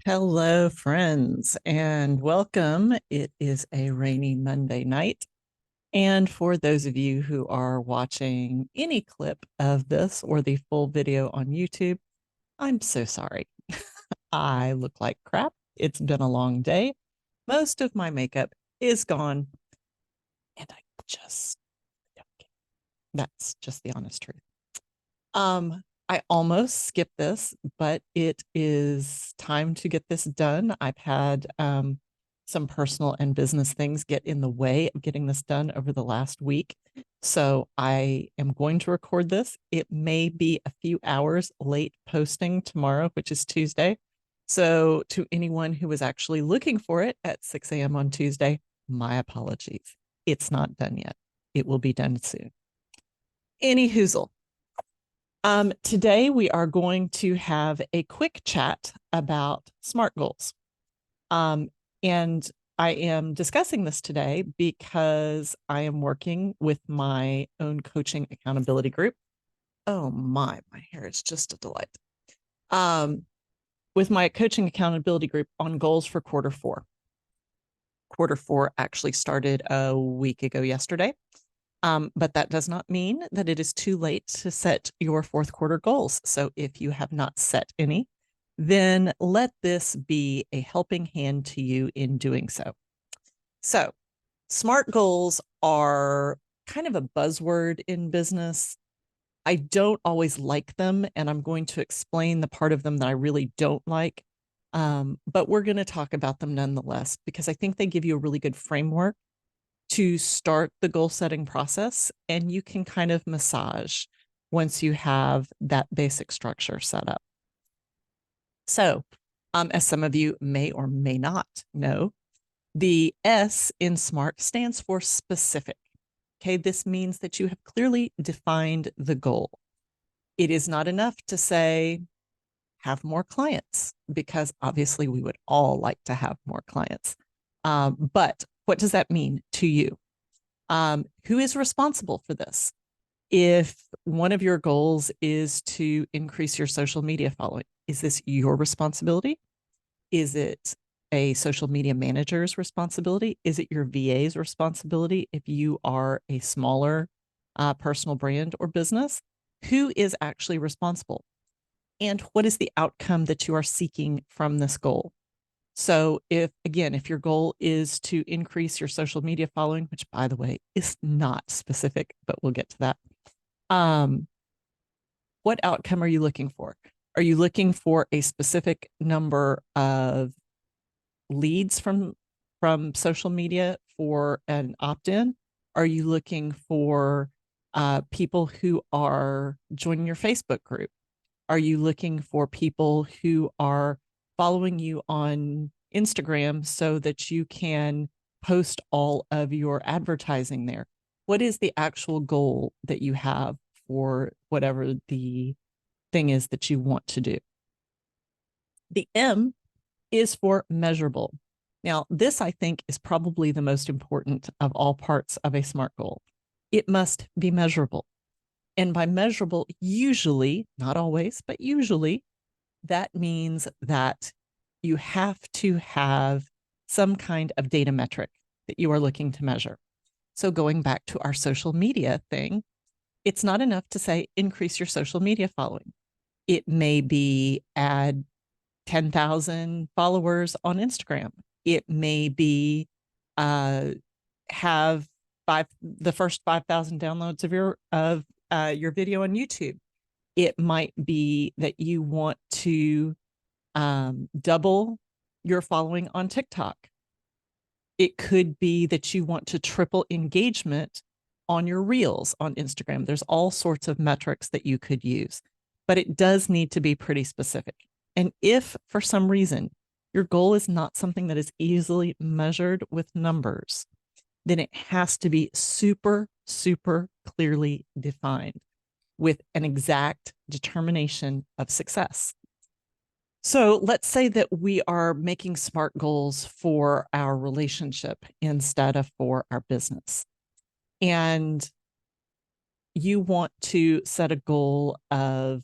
Hello, friends, and welcome. It is a rainy Monday night. And for those of you who are watching any clip of this or the full video on YouTube, I'm so sorry. I look like crap. It's been a long day. Most of my makeup is gone, and I just don't care. That's just the honest truth. I almost skipped this, but it is time to get this done. I've had some personal and business things get in the way of getting this done over the last week. So I am going to record this. It may be a few hours late posting tomorrow, which is Tuesday. So to anyone who was actually looking for it at 6 a.m. on Tuesday, my apologies. It's not done yet. It will be done soon. Any hoozle. Today we are going to have a quick chat about SMART goals. And I am discussing this today because I am working with my own coaching accountability group. Oh my hair is just a delight. With my coaching accountability group on goals for quarter four. Quarter four actually started a week ago yesterday. But that does not mean that it is too late to set your fourth quarter goals. So if you have not set any, then let this be a helping hand to you in doing so. So SMART goals are kind of a buzzword in business. I don't always like them, and I'm going to explain the part of them that I really don't like. But we're going to talk about them nonetheless, because I think they give you a really good framework to start the goal setting process, and you can kind of massage once you have that basic structure set up. So, as some of you may or may not know, the S in SMART stands for specific. Okay, this means that you have clearly defined the goal. It is not enough to say, have more clients, because obviously we would all like to have more clients. But what does that mean to you? Who is responsible for this? If one of your goals is to increase your social media following, is this your responsibility? Is it a social media manager's responsibility? Is it your VA's responsibility if you are a smaller personal brand or business? Who is actually responsible? And what is the outcome that you are seeking from this goal? So if your goal is to increase your social media following, which by the way is not specific, but we'll get to that. What outcome are you looking for? Are you looking for a specific number of leads from social media for an opt-in? Are you looking for people who are joining your Facebook group? Are you looking for people who are following you on Instagram so that you can post all of your advertising there? What is the actual goal that you have for whatever the thing is that you want to do? The M is for measurable. Now, this I think is probably the most important of all parts of a SMART goal. It must be measurable. And by measurable, usually, not always, but usually, that means that you have to have some kind of data metric that you are looking to measure. So going back to our social media thing, it's not enough to say increase your social media following. It may be add 10,000 followers on Instagram. It may be have the first 5,000 downloads of your video on YouTube. It might be that you want to double your following on TikTok. It could be that you want to triple engagement on your reels on Instagram. There's all sorts of metrics that you could use, but it does need to be pretty specific. And if for some reason your goal is not something that is easily measured with numbers, then it has to be super, super clearly defined with an exact determination of success. So let's say that we are making SMART goals for our relationship instead of for our business. And you want to set a goal of,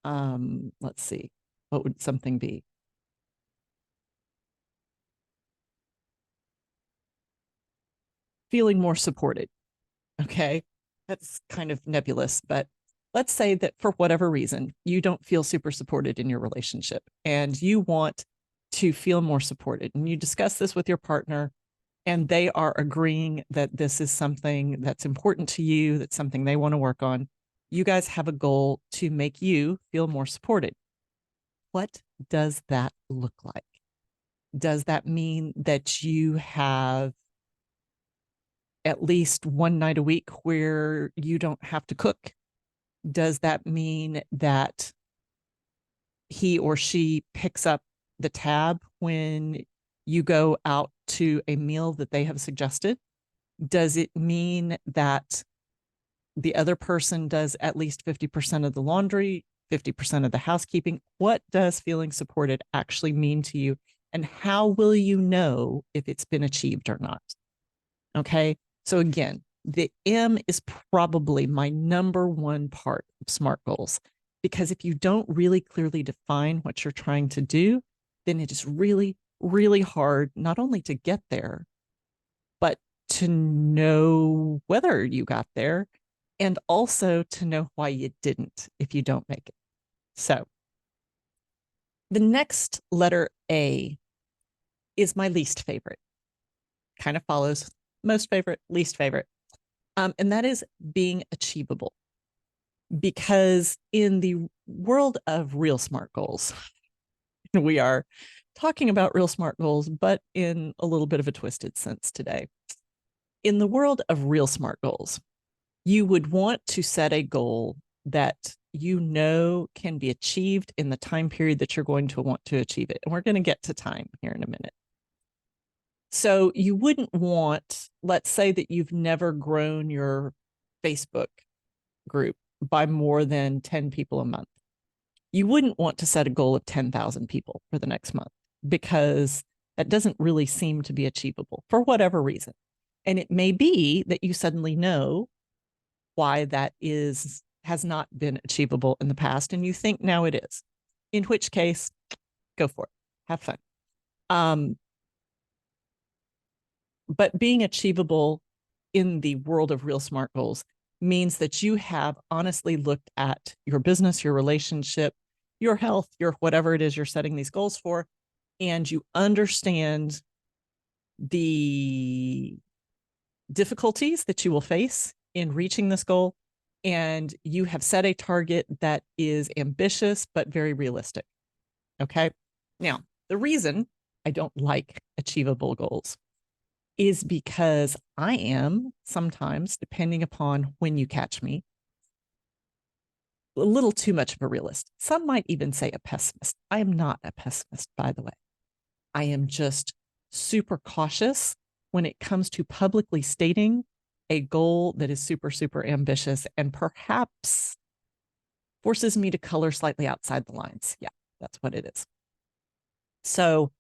let's see, what would something be? feeling more supported. Okay. That's kind of nebulous, but let's say that for whatever reason, you don't feel super supported in your relationship and you want to feel more supported. And you discuss this with your partner and they are agreeing that this is something that's important to you, that's something they want to work on. You guys have a goal to make you feel more supported. What does that look like? Does that mean that you have at least one night a week where you don't have to cook? Does that mean that he or she picks up the tab when you go out to a meal that they have suggested? Does it mean that the other person does at least 50% of the laundry, 50% of the housekeeping? What does feeling supported actually mean to you? And how will you know if it's been achieved or not? Okay. So again, the M is probably my number one part of SMART goals, because if you don't really clearly define what you're trying to do, then it is really, really hard not only to get there, but to know whether you got there and also to know why you didn't if you don't make it. So the next letter A is my least favorite, kind of follows most favorite, least favorite. And that is being achievable. Because in the world of real SMART goals, we are talking about real SMART goals, but in a little bit of a twisted sense today. In the world of real SMART goals, you would want to set a goal that you know can be achieved in the time period that you're going to want to achieve it. And we're going to get to time here in a minute. So you wouldn't want, let's say that you've never grown your Facebook group by more than 10 people a month. You wouldn't want to set a goal of 10,000 people for the next month because that doesn't really seem to be achievable for whatever reason. And it may be that you suddenly know why that has not been achievable in the past and you think now it is, in which case go for it, have fun. But being achievable in the world of real SMART goals means that you have honestly looked at your business, your relationship, your health, your whatever it is you're setting these goals for, and you understand the difficulties that you will face in reaching this goal, and you have set a target that is ambitious but very realistic. Okay. Now, the reason I don't like achievable goals is because I am sometimes, depending upon when you catch me, a little too much of a realist. Some might even say a pessimist. I am not a pessimist, by the way. I am just super cautious when it comes to publicly stating a goal that is super, super ambitious and perhaps forces me to color slightly outside the lines. Yeah, that's what it is. So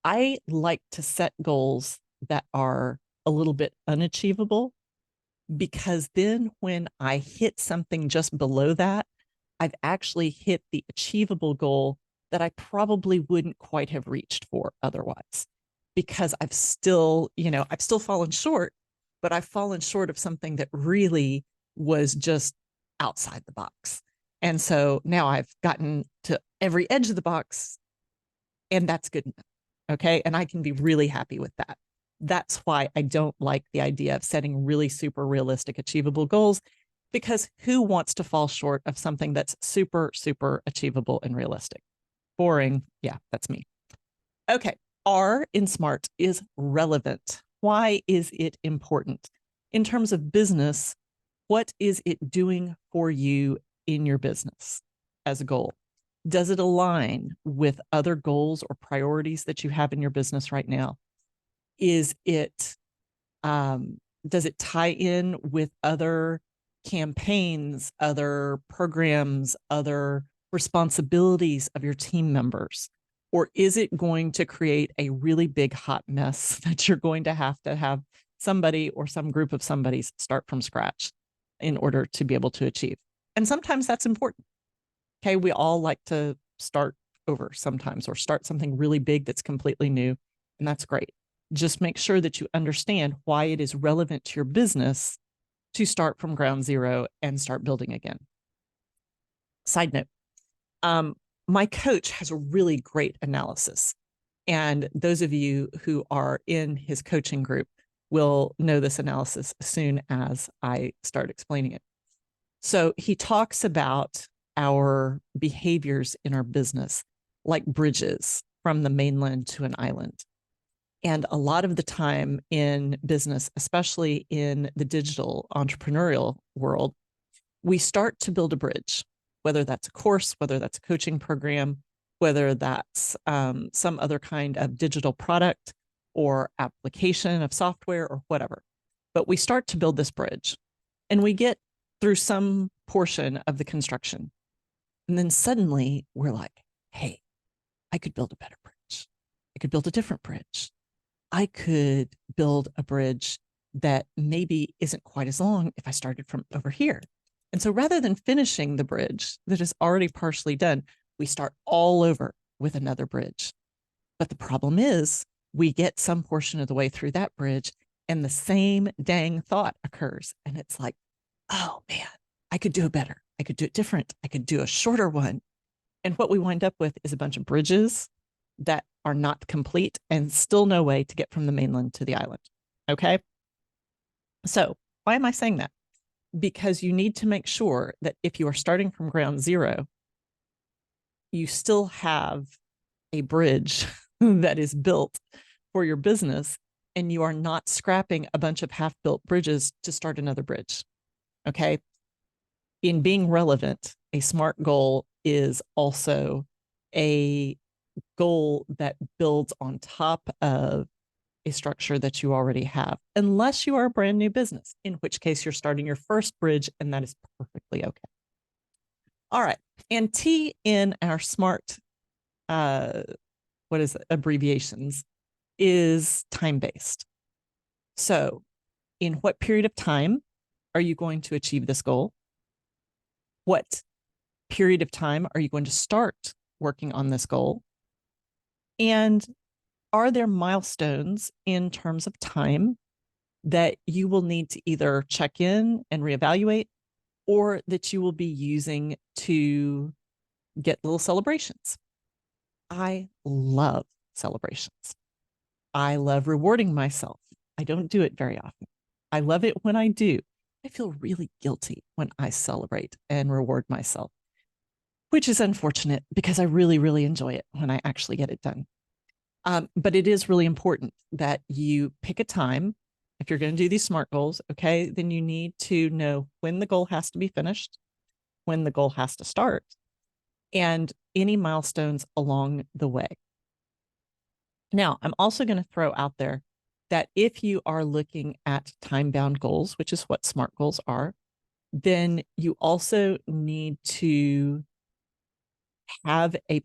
I like to set goals that are a little bit unachievable, because then when I hit something just below that, I've actually hit the achievable goal that I probably wouldn't quite have reached for otherwise, because I've still fallen short, but I've fallen short of something that really was just outside the box. And so now I've gotten to every edge of the box, and that's good enough. Okay. And I can be really happy with that. That's why I don't like the idea of setting really super realistic, achievable goals, because who wants to fall short of something that's super, super achievable and realistic? Boring. Yeah, that's me. Okay. R in SMART is relevant. Why is it important? In terms of business, what is it doing for you in your business as a goal? Does it align with other goals or priorities that you have in your business right now? Is it, does it tie in with other campaigns, other programs, other responsibilities of your team members? Or is it going to create a really big hot mess that you're going to have somebody or some group of somebody's start from scratch in order to be able to achieve? And sometimes that's important. Okay, we all like to start over sometimes, or start something really big that's completely new, and that's great. Just make sure that you understand why it is relevant to your business to start from ground zero and start building again. Side note, my coach has a really great analysis. And those of you who are in his coaching group will know this analysis as soon as I start explaining it. So he talks about our behaviors in our business, like bridges from the mainland to an island. And a lot of the time in business, especially in the digital entrepreneurial world, we start to build a bridge, whether that's a course, whether that's a coaching program, whether that's some other kind of digital product or application of software or whatever. But we start to build this bridge and we get through some portion of the construction. And then suddenly we're like, hey, I could build a better bridge. I could build a different bridge. I could build a bridge that maybe isn't quite as long if I started from over here. And so rather than finishing the bridge that is already partially done, we start all over with another bridge. But the problem is we get some portion of the way through that bridge and the same dang thought occurs. And it's like, oh man, I could do it better. I could do it different. I could do a shorter one. And what we wind up with is a bunch of bridges that are not complete and still no way to get from the mainland to the island. Okay. So why am I saying that? Because you need to make sure that if you are starting from ground zero, you still have a bridge that is built for your business and you are not scrapping a bunch of half-built bridges to start another bridge. Okay. In being relevant, a SMART goal is also a goal that builds on top of a structure that you already have, unless you are a brand new business, in which case you're starting your first bridge, and that is perfectly okay. All right. And T in our SMART, abbreviations is time-based. So in what period of time are you going to achieve this goal? What period of time are you going to start working on this goal? And are there milestones in terms of time that you will need to either check in and reevaluate, or that you will be using to get little celebrations? I love celebrations. I love rewarding myself. I don't do it very often. I love it when I do. I feel really guilty when I celebrate and reward myself, which is unfortunate because I really, really enjoy it when I actually get it done. But it is really important that you pick a time. If you're going to do these SMART goals, okay, then you need to know when the goal has to be finished, when the goal has to start, and any milestones along the way. Now, I'm also going to throw out there that if you are looking at time-bound goals, which is what SMART goals are, then you also need to have a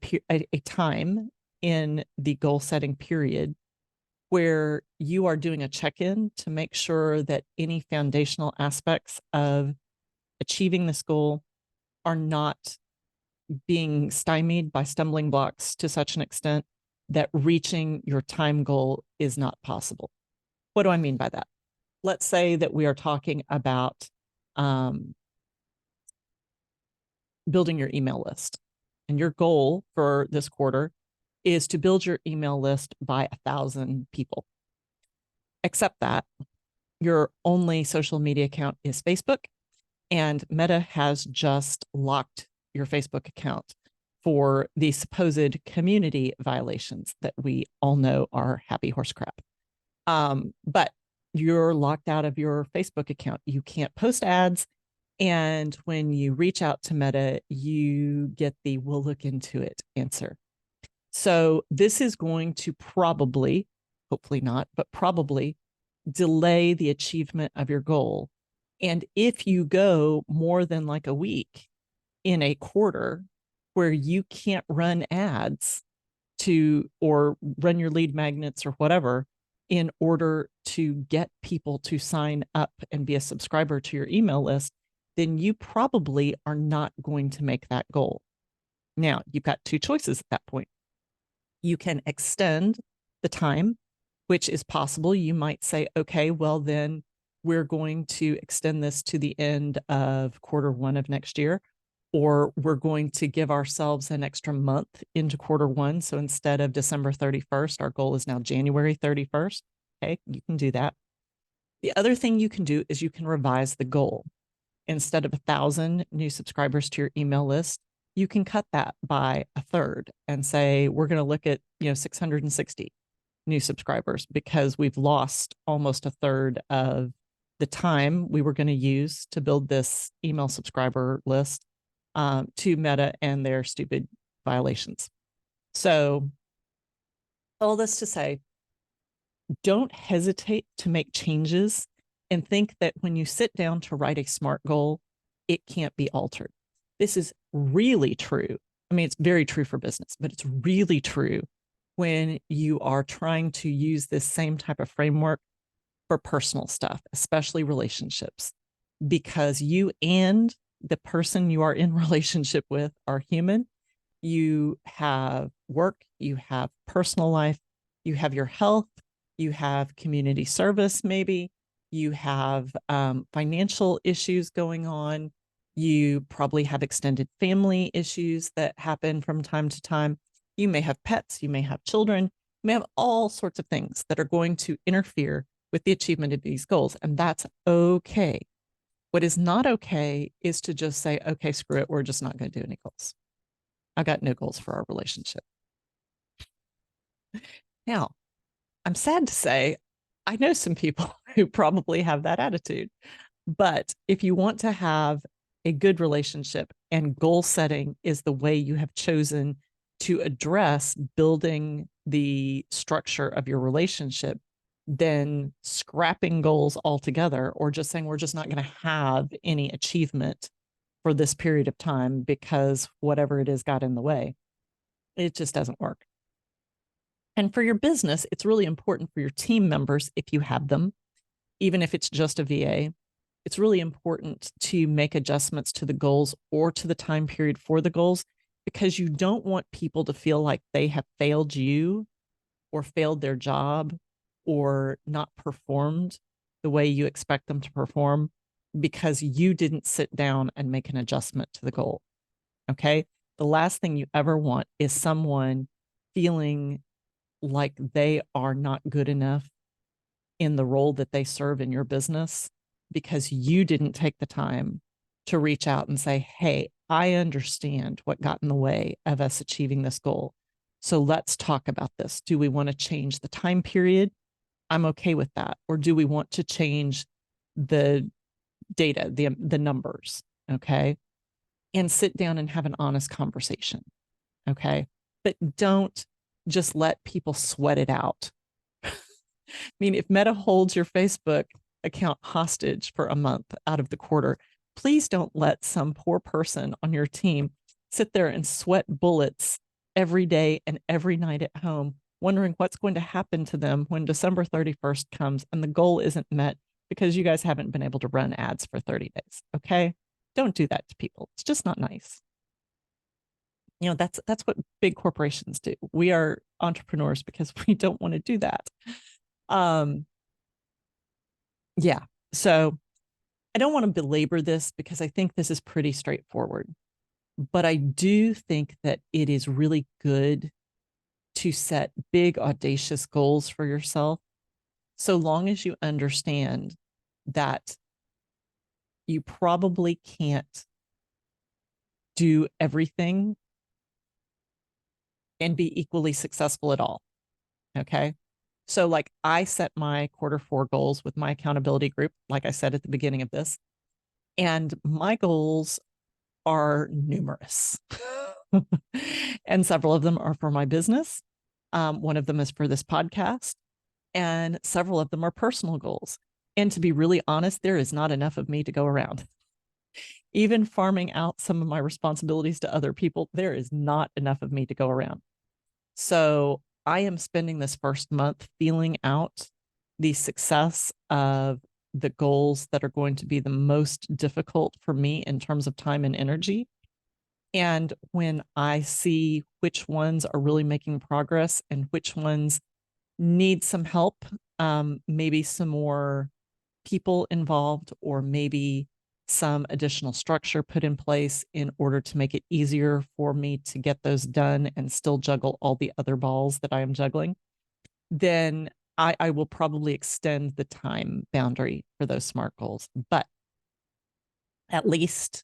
time in the goal setting period where you are doing a check-in to make sure that any foundational aspects of achieving this goal are not being stymied by stumbling blocks to such an extent that reaching your time goal is not possible. What do I mean by that? Let's say that we are talking about building your email list, and your goal for this quarter is to build your email list by 1,000 people. Except that your only social media account is Facebook, and Meta has just locked your Facebook account for the supposed community violations that we all know are happy horse crap. But you're locked out of your Facebook account. You can't post ads. And when you reach out to Meta, you get the "we'll look into it" answer. So this is going to probably, hopefully not, but probably delay the achievement of your goal. And if you go more than like a week in a quarter where you can't run ads or run your lead magnets or whatever in order to get people to sign up and be a subscriber to your email list, then you probably are not going to make that goal. Now, you've got two choices at that point. You can extend the time, which is possible. You might say, okay, well, then we're going to extend this to the end of Q1 of next year, or we're going to give ourselves an extra month into Q1. So instead of December 31st, our goal is now January 31st. Okay, you can do that. The other thing you can do is you can revise the goal. Instead of 1,000 new subscribers to your email list, you can cut that by a third and say, we're going to look at, 660 new subscribers, because we've lost almost a third of the time we were going to use to build this email subscriber list to Meta and their stupid violations. So all this to say, don't hesitate to make changes and think that when you sit down to write a SMART goal, it can't be altered. This is really true. I mean, it's very true for business, but it's really true when you are trying to use this same type of framework for personal stuff, especially relationships, because you and the person you are in relationship with are human. You have work, you have personal life, you have your health, you have community service, maybe you have financial issues going on. You probably have extended family issues that happen from time to time. You may have pets, you may have children, you may have all sorts of things that are going to interfere with the achievement of these goals, and that's okay. What is not okay is to just say, okay, screw it, we're just not going to do any goals. I've got no goals for our relationship. Now, I'm sad to say, I know some people who probably have that attitude. But if you want to have a good relationship, and goal setting is the way you have chosen to address building the structure of your relationship, then scrapping goals altogether, or just saying we're just not going to have any achievement for this period of time because whatever it is got in the way, it just doesn't work. And for your business, it's really important for your team members, if you have them, even if it's just a VA, it's really important to make adjustments to the goals or to the time period for the goals, because you don't want people to feel like they have failed you or failed their job or not performed the way you expect them to perform because you didn't sit down and make an adjustment to the goal. Okay. The last thing you ever want is someone feeling like they are not good enough in the role that they serve in your business because you didn't take the time to reach out and say, hey, I understand what got in the way of us achieving this goal. So let's talk about this. Do we want to change the time period? I'm okay with that. Or do we want to change the data, the numbers? Okay. And sit down and have an honest conversation. Okay. But don't just let people sweat it out. I mean, if Meta holds your Facebook account hostage for a month out of the quarter, please don't let some poor person on your team sit there and sweat bullets every day and every night at home, wondering what's going to happen to them when December 31st comes and the goal isn't met because you guys haven't been able to run ads for 30 days. Okay. Don't do that to people. It's just not nice. That's what big corporations do. We are entrepreneurs because we don't want to do that. Yeah. So I don't want to belabor this because I think this is pretty straightforward, but I do think that it is really good to set big, audacious goals for yourself, so long as you understand that you probably can't do everything and be equally successful at all. Okay. So like I set my Q4 goals with my accountability group, like I said at the beginning of this, and my goals are numerous. And several of them are for my business. One of them is for this podcast, and several of them are personal goals. And to be really honest, there is not enough of me to go around. Even farming out some of my responsibilities to other people, there is not enough of me to go around. So I am spending this first month feeling out the success of the goals that are going to be the most difficult for me in terms of time and energy. And when I see which ones are really making progress and which ones need some help, maybe some more people involved, or maybe some additional structure put in place in order to make it easier for me to get those done and still juggle all the other balls that I am juggling, then I will probably extend the time boundary for those SMART goals. But at least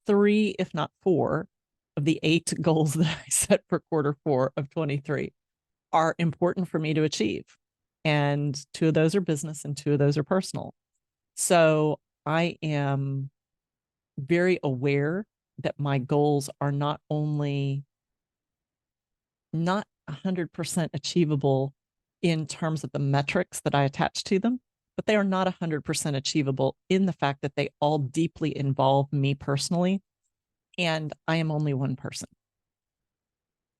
3, if not 4, of the 8 goals that I set for Q4 of 23 are important for me to achieve. And 2 of those are business and 2 of those are personal. So I am very aware that my goals are not only not 100% achievable in terms of the metrics that I attach to them, but they are not 100% achievable in the fact that they all deeply involve me personally, and I am only one person.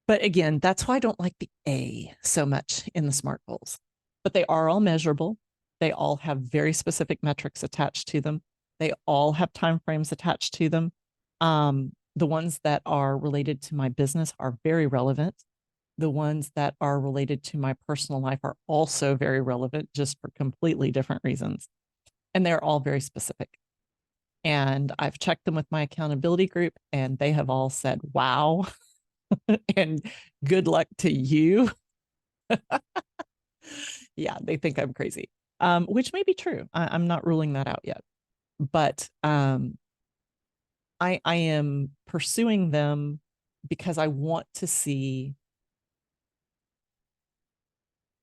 But again, that's why I don't like the A so much in the SMART goals. But they are all measurable. They all have very specific metrics attached to them. They all have timeframes attached to them. The ones that are related to my business are very relevant. The ones that are related to my personal life are also very relevant, just for completely different reasons. And they're all very specific. And I've checked them with my accountability group, and they have all said, wow, and good luck to you. Yeah, they think I'm crazy, which may be true. I'm not ruling that out yet. But I am pursuing them because I want to see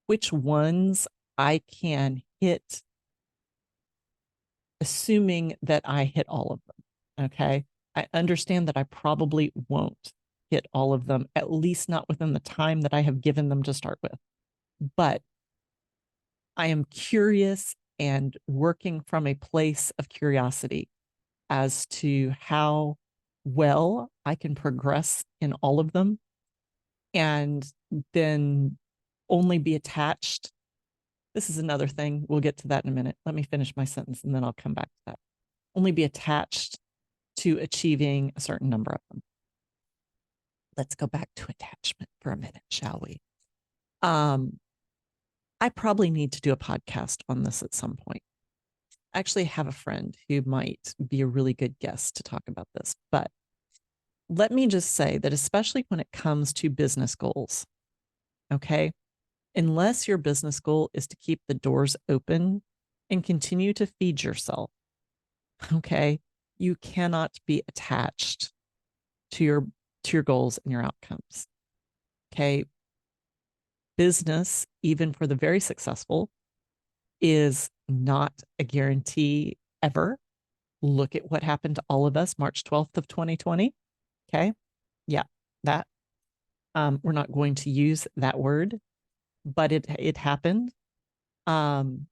which ones I can hit, assuming that I hit all of them. Okay. I understand that I probably won't hit all of them, at least not within the time that I have given them to start with. But I am curious and working from a place of curiosity as to how well I can progress in all of them, and then only be attached. This is another thing. We'll get to that in a minute. Let me finish my sentence and then I'll come back to that. Only be attached to achieving a certain number of them. Let's go back to attachment for a minute, shall we? I probably need to do a podcast on this at some point. I actually have a friend who might be a really good guest to talk about this, but let me just say that especially when it comes to business goals, okay, unless your business goal is to keep the doors open and continue to feed yourself, okay, you cannot be attached to your goals and your outcomes. Okay. Business, even for the very successful, is not a guarantee ever. Look at what happened to all of us March 12th of 2020. Okay. Yeah, that we're not going to use that word, but it happened. One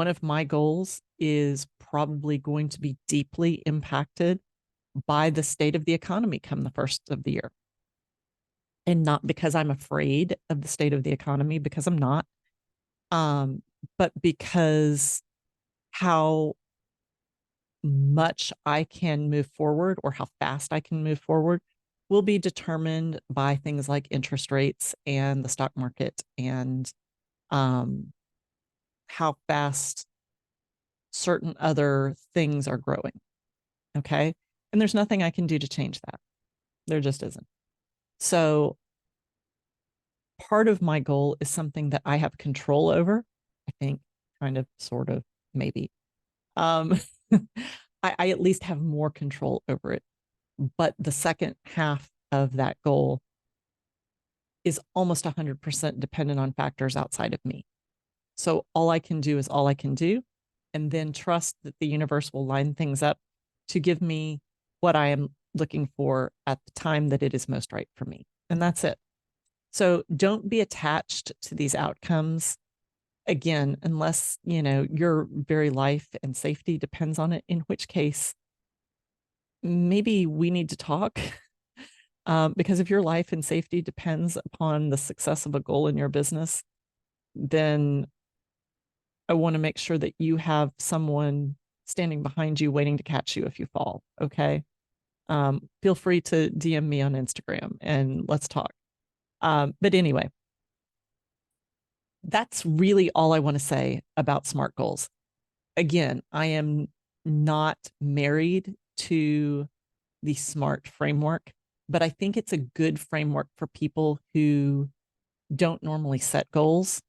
of my goals is probably going to be deeply impacted by the state of the economy come the first of the year. And not because I'm afraid of the state of the economy, because I'm not, but because how much I can move forward or how fast I can move forward will be determined by things like interest rates and the stock market, and how fast certain other things are growing. Okay. And there's nothing I can do to change that. There just isn't. So part of my goal is something that I have control over. I think, kind of, sort of, maybe. I at least have more control over it. But the second half of that goal is almost 100% dependent on factors outside of me. So all I can do is all I can do, and then trust that the universe will line things up to give me what I am looking for at the time that it is most right for me. And that's it. So don't be attached to these outcomes, again, unless, your very life and safety depends on it, in which case maybe we need to talk. Because if your life and safety depends upon the success of a goal in your business, then I want to make sure that you have someone standing behind you waiting to catch you if you fall. Okay. Feel free to DM me on Instagram and let's talk. But anyway, that's really all I want to say about SMART goals. Again, I am not married to the SMART framework, but I think it's a good framework for people who don't normally set goals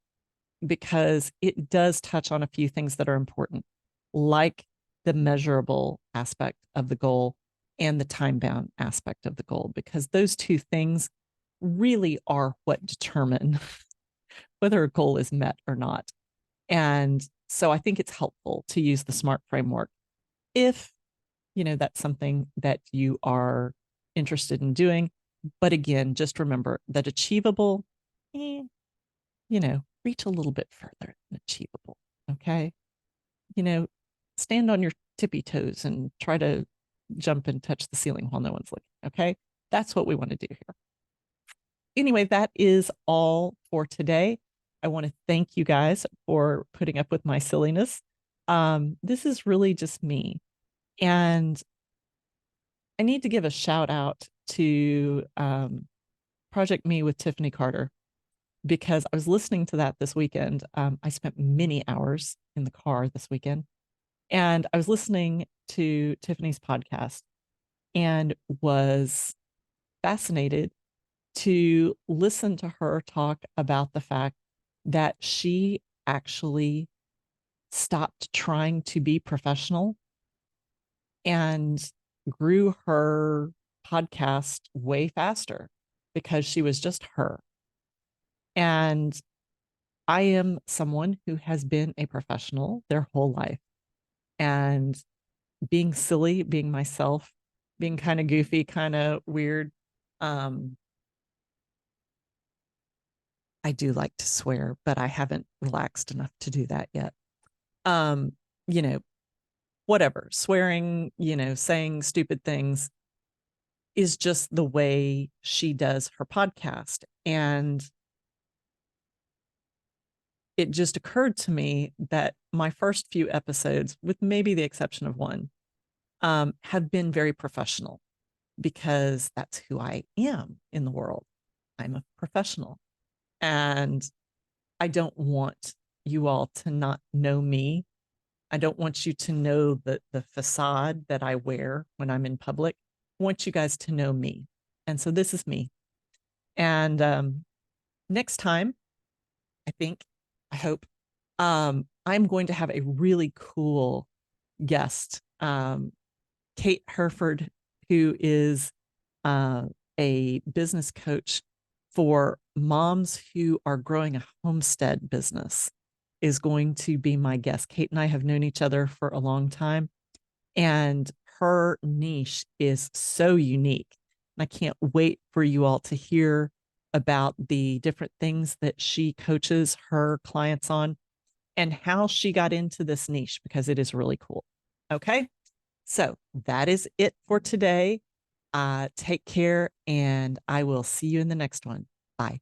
because it does touch on a few things that are important, like the measurable aspect of the goal and the time bound aspect of the goal, because those two things really are what determine whether a goal is met or not. And so I think it's helpful to use the SMART framework if, that's something that you are interested in doing. But again, just remember that achievable, reach a little bit further than achievable. Okay. You know, stand on your tippy toes and try to jump and touch the ceiling while no one's looking. Okay. That's what we want to do here. Anyway, that is all for today. I want to thank you guys for putting up with my silliness. This is really just me. And I need to give a shout out to Project Me with Tiffany Carter, because I was listening to that this weekend. I spent many hours in the car this weekend, and I was listening to Tiffany's podcast and was fascinated to listen to her talk about the fact that she actually stopped trying to be professional and grew her podcast way faster because she was just her. And I am someone who has been a professional their whole life, and being silly, being myself, being kind of goofy, kind of weird. I do like to swear, but I haven't relaxed enough to do that yet. Um, you know, Whatever, swearing, saying stupid things is just the way she does her podcast. And it just occurred to me that my first few episodes, with maybe the exception of one, have been very professional because that's who I am in the world. I'm a professional. And I don't want you all to not know me. I don't want you to know the facade that I wear when I'm in public. I want you guys to know me. And so this is me. And next time, I think, I hope, I'm going to have a really cool guest, Kate Herford, who is uh, a business coach for moms who are growing a homestead business, is going to be my guest. Kate and I have known each other for a long time, and her niche is so unique. And I can't wait for you all to hear about the different things that she coaches her clients on and how she got into this niche, because it is really cool. Okay. So that is it for today. Take care, and I will see you in the next one. Bye.